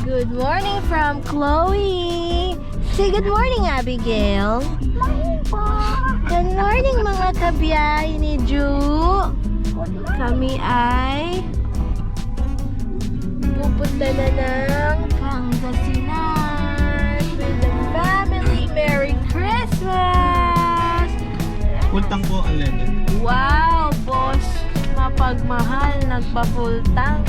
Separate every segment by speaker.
Speaker 1: Good morning from Chloe. Say good morning, Abigail.
Speaker 2: Morning po.
Speaker 1: Good morning, mga kabiyay ni Ju. Kami ay pupunta na ng Pangasinan with the family. Merry Christmas!
Speaker 3: Pultang po ang lender.
Speaker 1: Wow, boss. Mapagmahal, nagpa-full tank.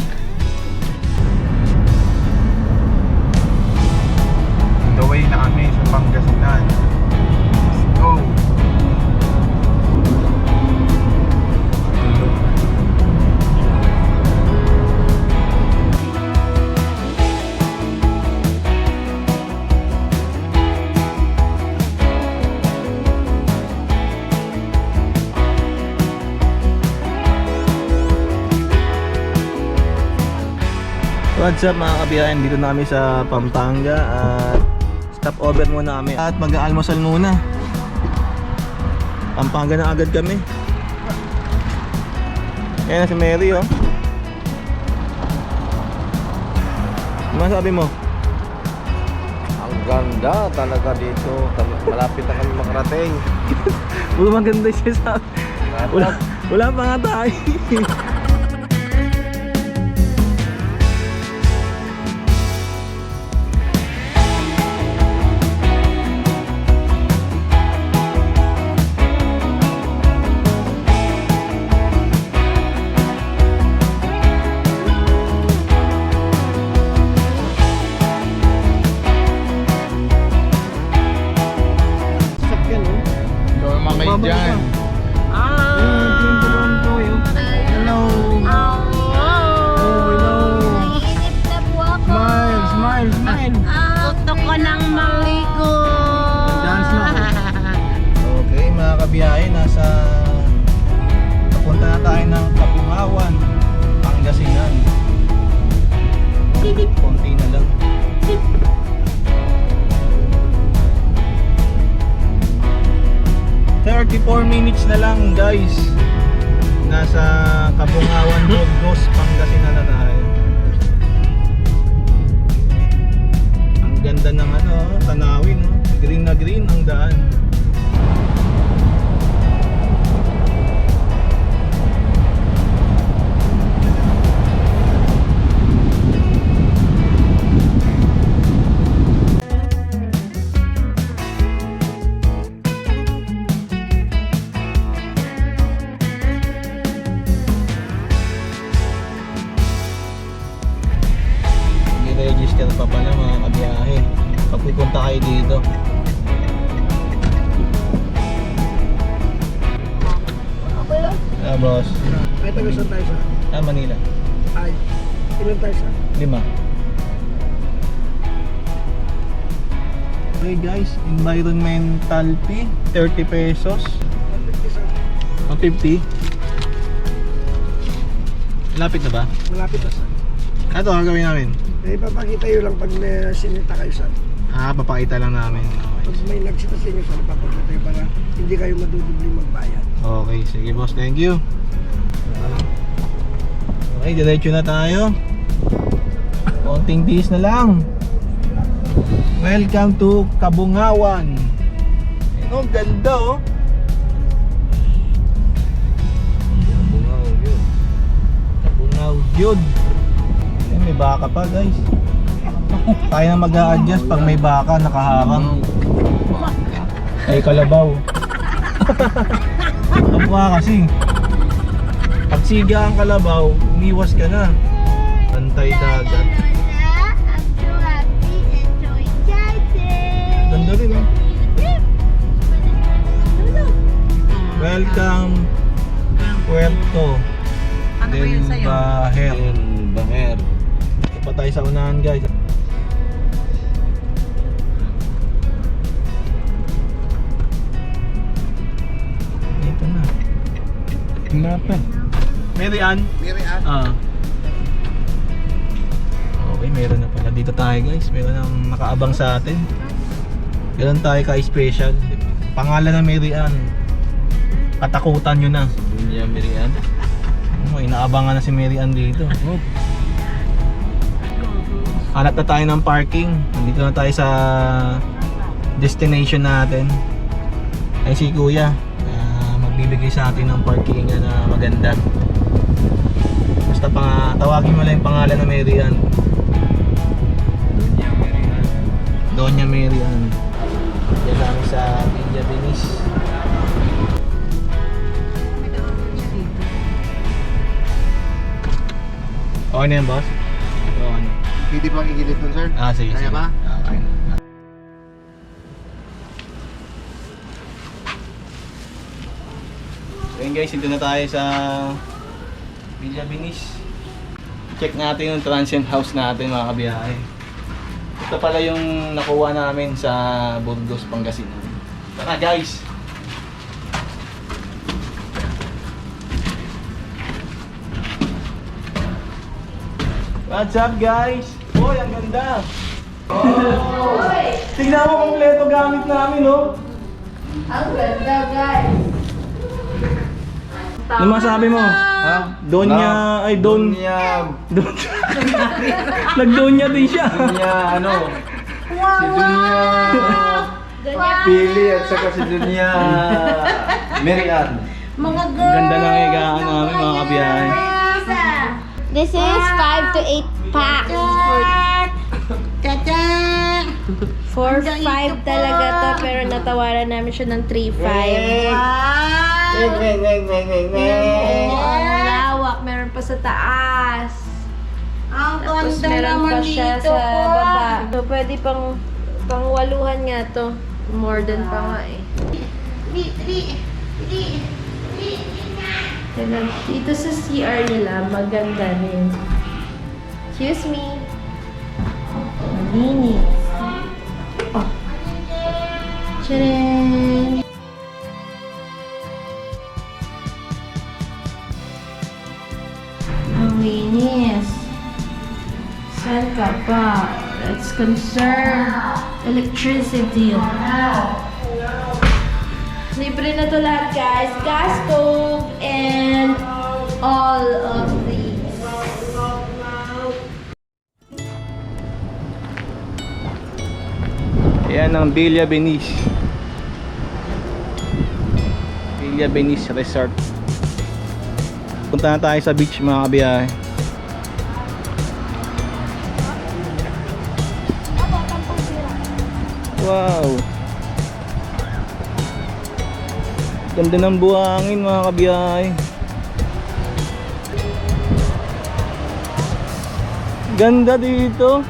Speaker 3: The way na kami sa Pangasinan. Let's go! What's up mga kabiyahin, dito na kami sa Pampanga at stop over muna kami at mag-aalmusal muna. Pampanga na agad kami. Ayan na si Mary oh. Ano sabi mo?
Speaker 4: Ang ganda talaga dito. Malapit na kami makarating.
Speaker 3: Puro maganda siya sa... Wala pa nga tayo. Dyan. Hello.
Speaker 1: Naiinip na po ako.
Speaker 3: Smile.
Speaker 1: Gusto ko nang maligo.
Speaker 3: Dance na. Okay mga kabiyahe, papunta na tayo ng Kabungawan, Pangasinan. Konti na lang. 34 minutes na lang guys. Nasa Kabungawan Road, Pangasinan na tayo. Ang ganda ng tanawin, no? Green na green ang daan. Register pa pala mga kabiyahe pag pupunta kayo dito. Boss.
Speaker 4: Ay, taga-saan tayo sa?
Speaker 3: Manila.
Speaker 4: Ay, ilan tayo sa?
Speaker 3: 5. Okay guys, environmental fee 30 pesos. 150. Malapit na ba?
Speaker 4: Malapit na sa.
Speaker 3: Ito ang gawin namin.
Speaker 4: Ipapakita yun lang pag sinita kayo sa.
Speaker 3: Papakita lang namin.
Speaker 4: Pag may nagsita sa inyo sa, ipapakita kayo para hindi kayo madudubli magbayad.
Speaker 3: Okay, sige boss, thank you. Okay, diretso na tayo. Konting bis na lang. Welcome to Kabungawan. Ang ganda oh. Kabungaw yun. May baka pa guys. Tayo na mag-a-adjust pag may baka nakaharang. Ay kalabaw. Kapwa kasi pag siga ang kalabaw, umiwas ka na. Pantay dagat. Ganda rin oh. Welcome Puerto del Baher. Pa tayo sa unahan guys. Ito na. Napan. Mary Ann? Okay, meron na pala. Dito tayo guys. Meron nang nakaabang sa atin. Meron tayo ka-special. Pangalan na Mary Ann. Katakutan nyo na.
Speaker 4: Dunya Mary Ann.
Speaker 3: Inaabangan na si Mary Ann dito. hanap na tayo ng parking. Nandito na tayo sa destination natin. Ay si Kuya, magbibigay sa atin ng parking na maganda. Basta tawagin mo lang yung pangalan na Mary Ann. Doña Mary Ann. Diyan lang sa Villa Venice. Okay na yan, boss? O ano?
Speaker 2: Hindi pa kikilid dun, sir?
Speaker 3: Sige.
Speaker 2: Kaya
Speaker 3: sige.
Speaker 2: ba?
Speaker 3: Okay. So yun guys, dito na tayo sa Villa Venice. Check natin yung transient house natin mga kabiyahe. Ito pala yung nakuha namin sa Burgos, Pangasinan. Tara guys! What's up guys? Hoy, ang ganda! Tingnan mo kompleto gamit namin, no?
Speaker 1: Ang ganda, guys.
Speaker 3: Ano masabi mo?
Speaker 4: Ha?
Speaker 3: Donya, ay Don...
Speaker 4: Dunya,
Speaker 3: Nag-Donya din siya.
Speaker 4: Dunya, ano? Si Dunya Pili at saka si Dunya Mary Ann.
Speaker 1: Mga girls.
Speaker 3: Ganda ng higaan namin mga kabiyahe.
Speaker 1: This is 5 to 8 packs. For 5 talaga to, pero natawaran namin siya ng 3.5. Ang lawak, meron pa sa taas. Tapos meron pa siya sa baba. So, pwede pang waluhan nga to. More than pa nga eh. Dito sa CR nila, maganda rin. Excuse me. Malinis. Oh. Tcharam! Ang linis. Saan ka pa? Let's conserve electricity. Libre na to lahat guys. Gas stove and all of these.
Speaker 3: Ayan ang Villa Venice. Villa Venice Resort. Punta na tayo sa beach mga kabiyahe. Wow! Ganda ng buhangin mga kabiyahe. Ganda dito.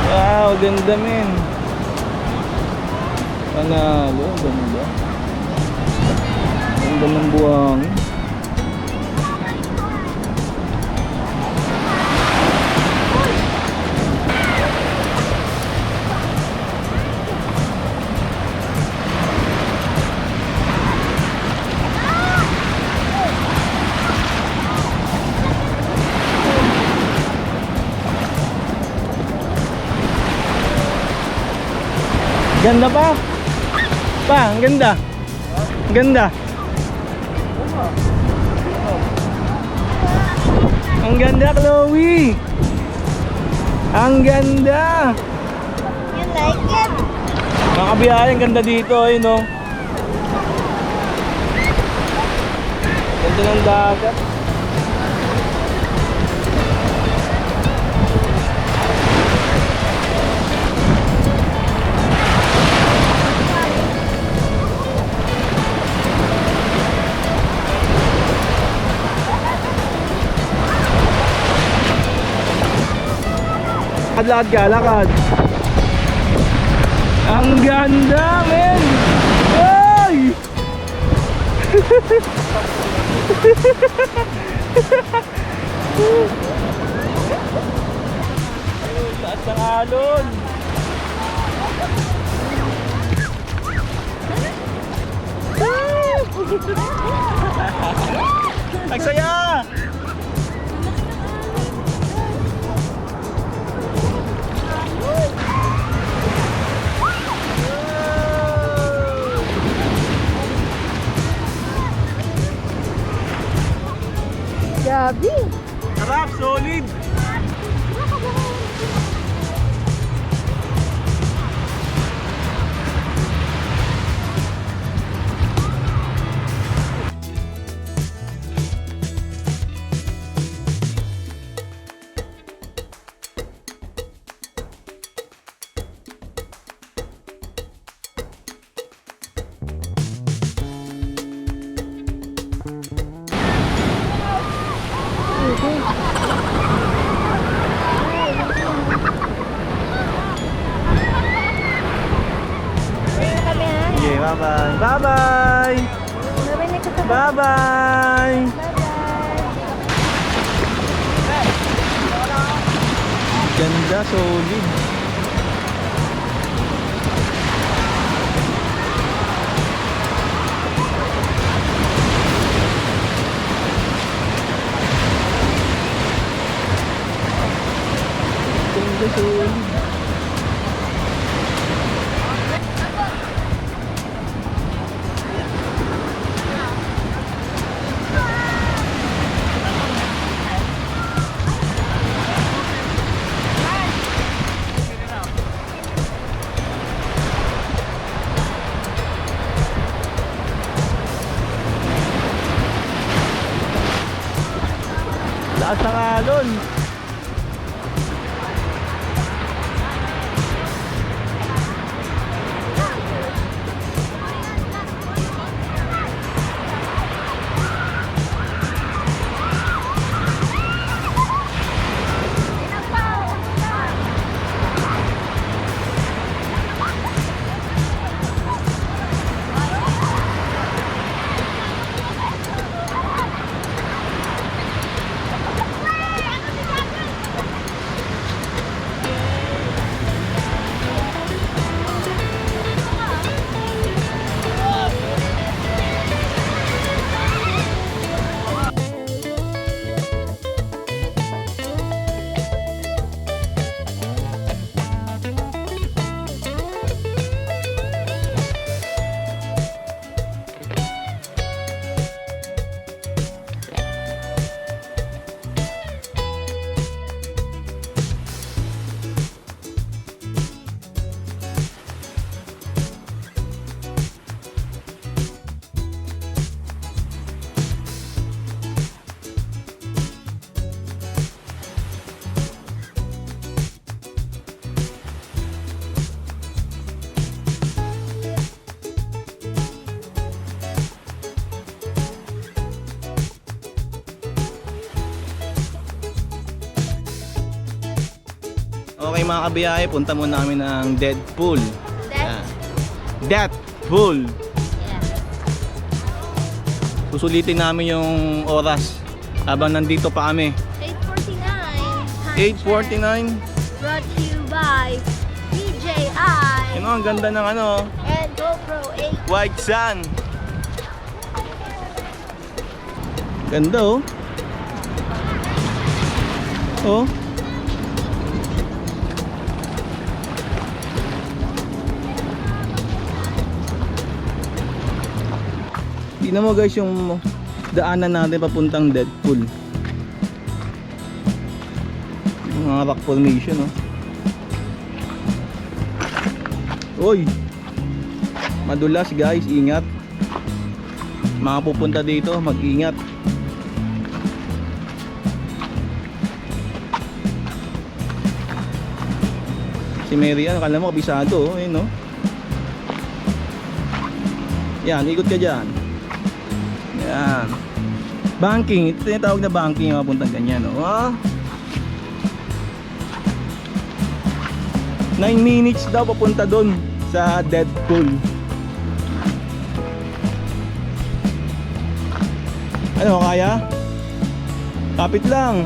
Speaker 3: Wow, ganda men. Panalo, ganda. Ganda ng buhangin. Ganda pa. Pa, ang ganda. Ang ganda. Ang ganda, Chloe. Ang ganda.
Speaker 1: You like it?
Speaker 3: Mga kabiyahe, ang ganda dito, ayun no. Ganda ng dagat. Lakad ka, lakad. Ang ganda, men! Ay! Taas ng alon. Ang saya!
Speaker 1: Grabe.
Speaker 3: Sarap, solid.
Speaker 1: Kami ha.
Speaker 3: Okay, bye-bye. Bye-bye.
Speaker 1: Narinig ko sa
Speaker 3: Bye-bye. Ganda, solid. Ganda, solid. Lakas ng alon. Okay mga kabiyahe, punta muna namin ng Deadpool.
Speaker 1: Death?
Speaker 3: Deadpool.
Speaker 1: Yeah.
Speaker 3: Susulitin namin yung oras habang nandito pa kami. 8:49.
Speaker 1: 8:49. Brought to you by DJI
Speaker 3: Ano, ang ganda ng ano,
Speaker 1: and GoPro 8.
Speaker 3: White Sun. Ganda oh. Oh. Tingnan mo guys yung daanan natin papuntang Deadpool. Mga rock formation oh. Oy! Madulas guys, ingat. Mga pupunta dito, mag-ingat. Si Mary, ano, kala mo kabisado oh, ayun oh. Yan, ikot ka dyan. Yan. Banking, ito yung tawag na banking, mapuntang ganyan oh. 9 minutes daw papunta doon sa Deadpool. Ano, kaya? Kapit lang.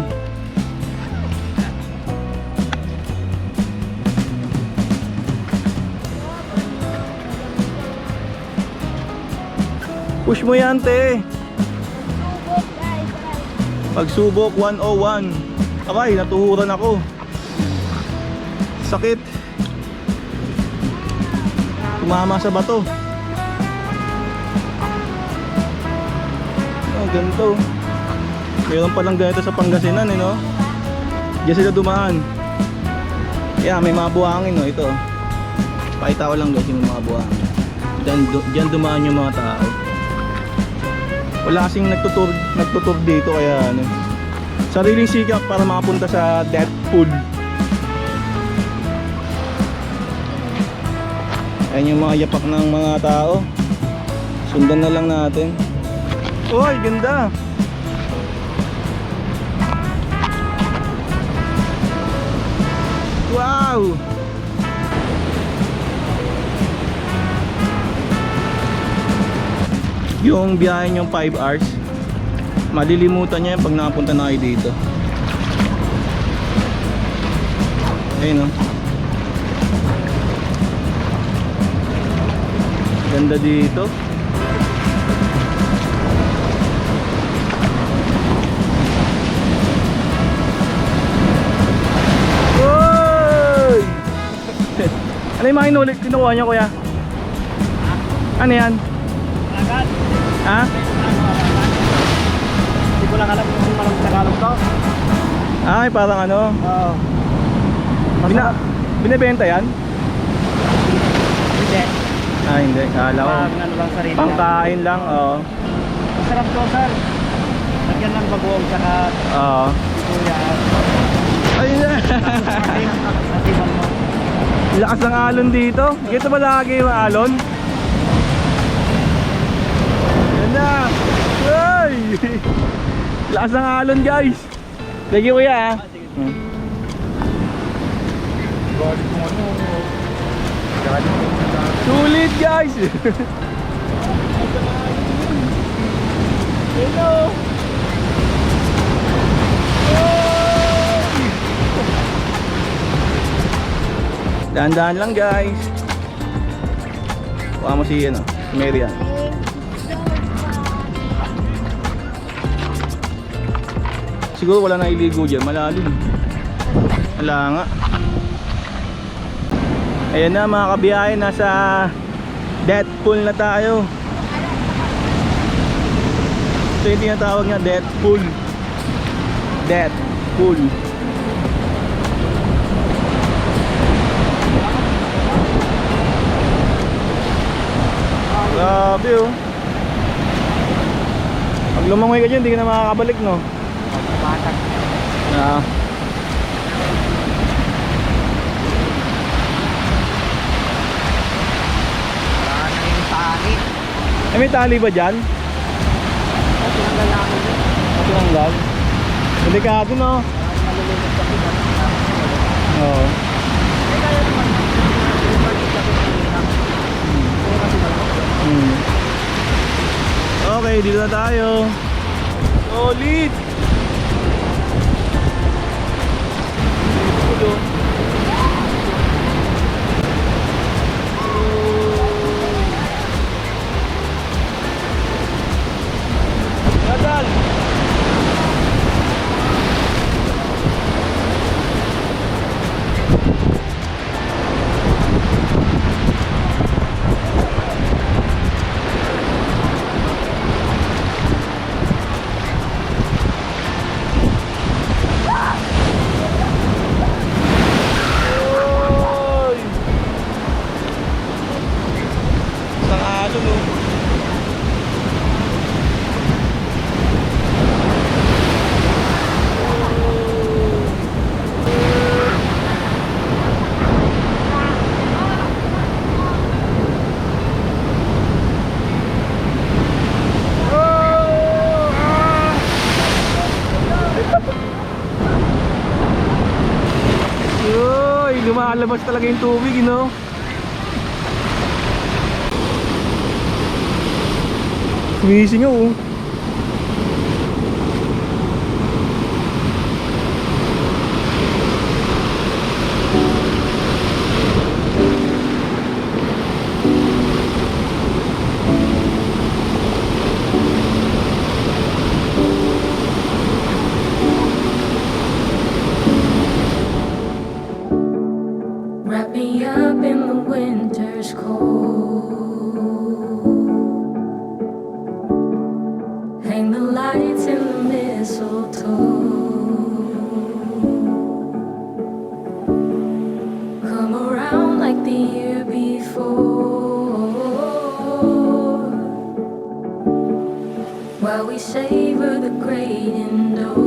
Speaker 3: Push mo yan, te. Pagsubok 101. Abay, natuhuran ako. Sakit. Tumama sa bato. Oh, ganito. Mayroon palang ganito sa Pangasinan, eh, no? Diyan sila dumaan. Yeah, may mga buhangin, no? Ito. Pakita ko lang guys yung mga buhangin. Diyan dumaan yung mga tao. Wala kasing nagtutur dito, kaya ano. Sariling sikap para makapunta sa death pool. Ayan yung mga yapak ng mga tao. Sundan na lang natin. Uy, ganda! Wow! Yung biyahe nyo 5 hours, malilimutan nyo yan pag nakapunta na kayo dito. Ayun, no? Ganda dito. Oy! Ano yung mga inulit kinuha nyo, kuya? Ano yan? Ha?
Speaker 4: Hindi ko lang alam kung anong Tagalog to.
Speaker 3: Ay, parang ano?
Speaker 4: Oo.
Speaker 3: Binibenta yan?
Speaker 4: Hindi.
Speaker 3: Ah, hindi. Kala ko.
Speaker 4: Ano lang sarili.
Speaker 3: Pangkain lang, oo.
Speaker 4: Masarap to, sir. Lagyan ng bagoong tsaka
Speaker 3: Oo.
Speaker 4: kuya.
Speaker 3: Ayun na.
Speaker 4: Atiman mo.
Speaker 3: Lakas ng alon dito. Dito ba lagi yung alon? Yan na. Ay! Lakas ng alon, guys. Thank you, kuya, ah. Sulit, guys. Hello. Dahan-dahan lang, guys. Kuha mo si, ano, si Marian. Siguro wala na iligo dyan, malalim. Wala nga. Ayan na mga kabiyahe, nasa death pool na tayo. Ito yung tinatawag niya, death pool. Death pool. Grabe, oh. Pag lumangoy ka dyan, hindi ka na makakabalik, no?
Speaker 4: Batak.
Speaker 3: Ah.
Speaker 4: Wala na yung tali.
Speaker 3: Eh, may tali ba dyan?
Speaker 4: Tinanggal na ako yun.
Speaker 3: Tinanggal? Delikado, no?
Speaker 4: Malulunod kasi ba?
Speaker 3: Oo.
Speaker 4: Eh, kaya naman.
Speaker 3: Okay, dito na tayo. Solid! Nadal! Lumalabas talaga yung tubig, you know? Sumisingaw, oh.
Speaker 2: Wrap me up in the winter's cold. Hang the lights in the mistletoe. before. While we savor the great indoors.